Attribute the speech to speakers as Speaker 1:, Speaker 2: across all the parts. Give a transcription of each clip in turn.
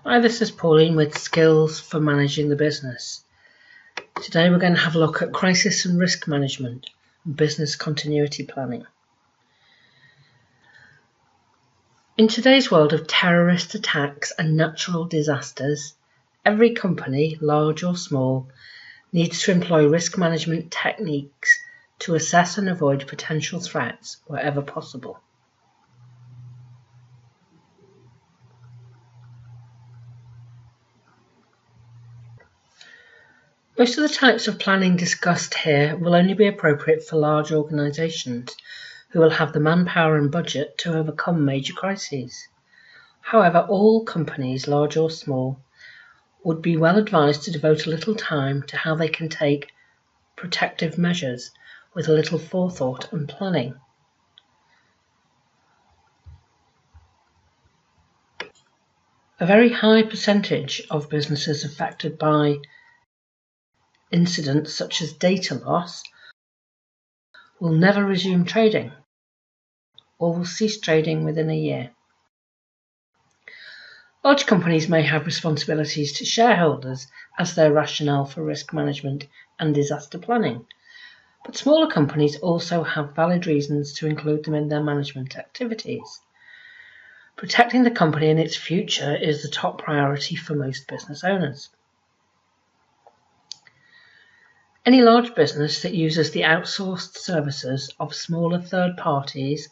Speaker 1: Hi, this is Pauline with Skills for Managing the Business. Today we're going to have a look at crisis and risk management and business continuity planning. In today's world of terrorist attacks and natural disasters, every company, large or small, needs to employ risk management techniques to assess and avoid potential threats wherever possible. Most of the types of planning discussed here will only be appropriate for large organisations who will have the manpower and budget to overcome major crises. However, all companies, large or small, would be well advised to devote a little time to how they can take protective measures with a little forethought and planning. A very high percentage of businesses affected by incidents such as data loss will never resume trading or will cease trading within a year. Large companies may have responsibilities to shareholders as their rationale for risk management and disaster planning, but smaller companies also have valid reasons to include them in their management activities. Protecting the company and its future is the top priority for most business owners. Any large business that uses the outsourced services of smaller third parties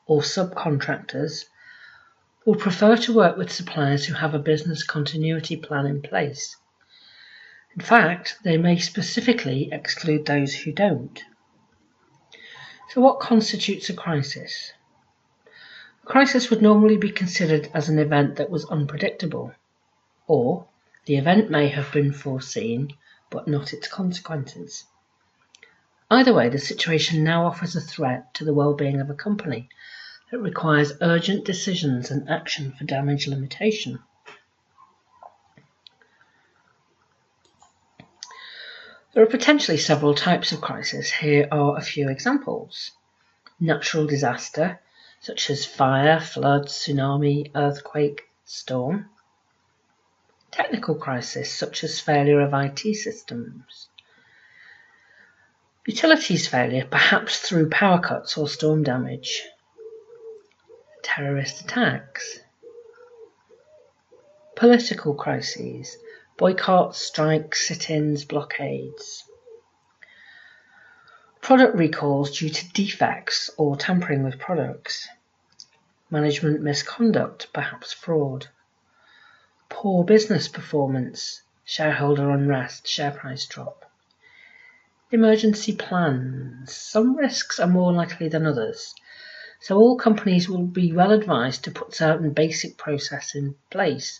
Speaker 1: or subcontractors will prefer to work with suppliers who have a business continuity plan in place. In fact, they may specifically exclude those who don't. So what constitutes a crisis? A crisis would normally be considered as an event that was unpredictable, or the event may have been foreseen, but not its consequences. Either way, the situation now offers a threat to the well-being of a company that requires urgent decisions and action for damage limitation. There are potentially several types of crisis. Here are a few examples. Natural disaster, such as fire, flood, tsunami, earthquake, storm. Technical crisis, such as failure of IT systems. Utilities failure, perhaps through power cuts or storm damage. Terrorist attacks. Political crises, boycotts, strikes, sit-ins, blockades. Product recalls due to defects or tampering with products. Management misconduct, perhaps fraud. Poor business performance, shareholder unrest, share price drop. Emergency plans. Some risks are more likely than others, so all companies will be well advised to put certain basic process in place,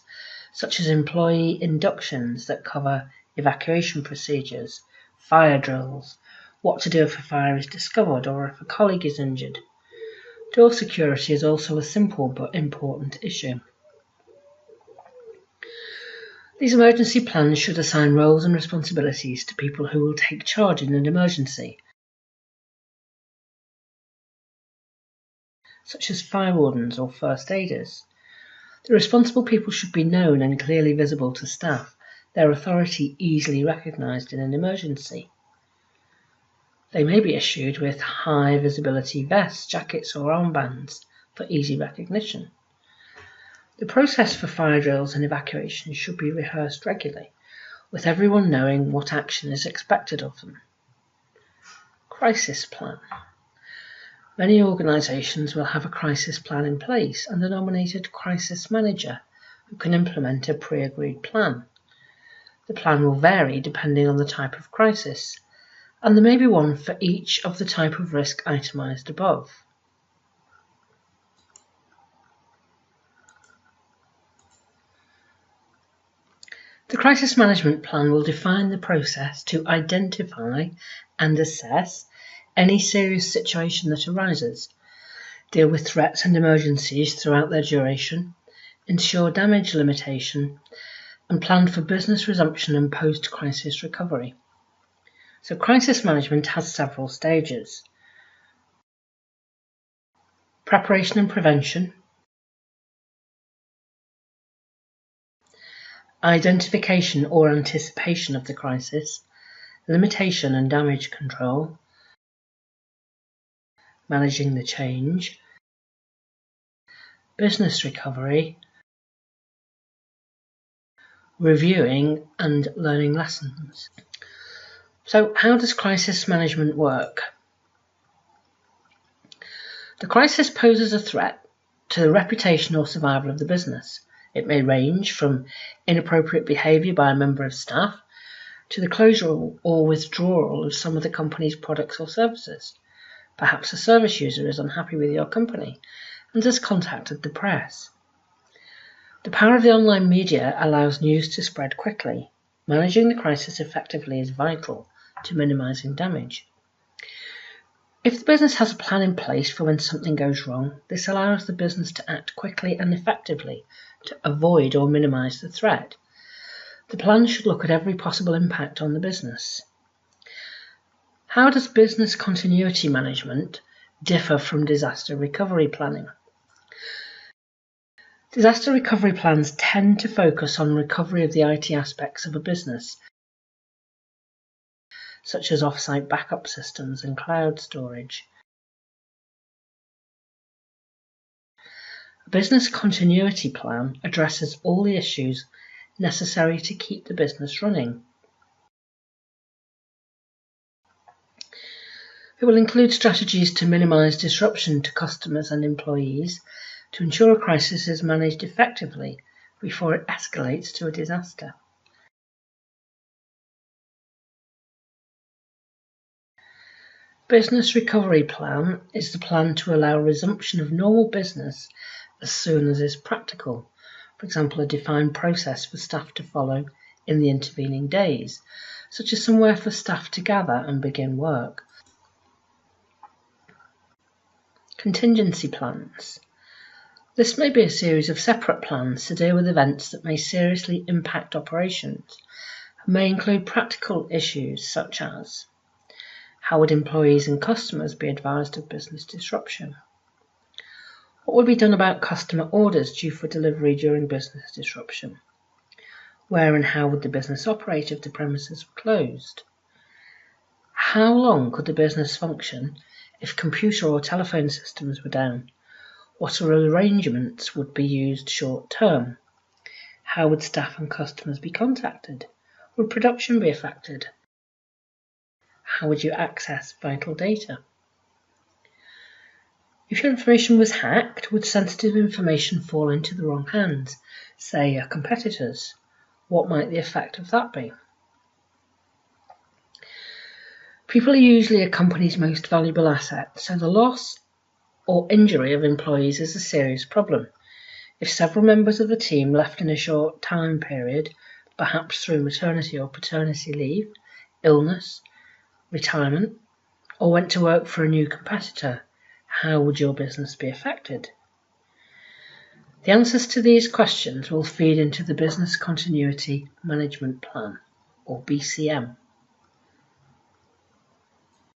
Speaker 1: such as employee inductions that cover evacuation procedures, fire drills, what to do if a fire is discovered or if a colleague is injured. Door security is also a simple but important issue. These emergency plans should assign roles and responsibilities to people who will take charge in an emergency, such as fire wardens or first aiders. The responsible people should be known and clearly visible to staff, their authority easily recognised in an emergency. They may be issued with high visibility vests, jackets or armbands for easy recognition. The process for fire drills and evacuation should be rehearsed regularly, with everyone knowing what action is expected of them. Crisis plan. Many organisations will have a crisis plan in place and a nominated crisis manager who can implement a pre-agreed plan. The plan will vary depending on the type of crisis, and there may be one for each of the type of risk itemised above. The crisis management plan will define the process to identify and assess any serious situation that arises, deal with threats and emergencies throughout their duration, ensure damage limitation, and plan for business resumption and post-crisis recovery. So crisis management has several stages. Preparation and prevention, identification or anticipation of the crisis, limitation and damage control, managing the change, business recovery, reviewing and learning lessons. So how does crisis management work? The crisis poses a threat to the reputation or survival of the business. It may range from inappropriate behaviour by a member of staff to the closure or withdrawal of some of the company's products or services. Perhaps a service user is unhappy with your company and has contacted the press. The power of the online media allows news to spread quickly. Managing the crisis effectively is vital to minimising damage. If the business has a plan in place for when something goes wrong, this allows the business to act quickly and effectively to avoid or minimise the threat. The plan should look at every possible impact on the business. How does business continuity management differ from disaster recovery planning? Disaster recovery plans tend to focus on recovery of the IT aspects of a business, such as off-site backup systems and cloud storage. A business continuity plan addresses all the issues necessary to keep the business running. It will include strategies to minimise disruption to customers and employees to ensure a crisis is managed effectively before it escalates to a disaster. Business recovery plan is the plan to allow resumption of normal business as soon as is practical. For example, a defined process for staff to follow in the intervening days, such as somewhere for staff to gather and begin work. Contingency plans. This may be a series of separate plans to deal with events that may seriously impact operations and may include practical issues such as: how would employees and customers be advised of business disruption? What would be done about customer orders due for delivery during business disruption? Where and how would the business operate if the premises were closed? How long could the business function if computer or telephone systems were down? What arrangements would be used short term? How would staff and customers be contacted? Would production be affected? How would you access vital data? If your information was hacked, would sensitive information fall into the wrong hands, say a competitor's? What might the effect of that be? People are usually a company's most valuable asset, so the loss or injury of employees is a serious problem. If several members of the team left in a short time period, perhaps through maternity or paternity leave, illness, retirement, or went to work for a new competitor, how would your business be affected? The answers to these questions will feed into the Business Continuity Management Plan, or BCM.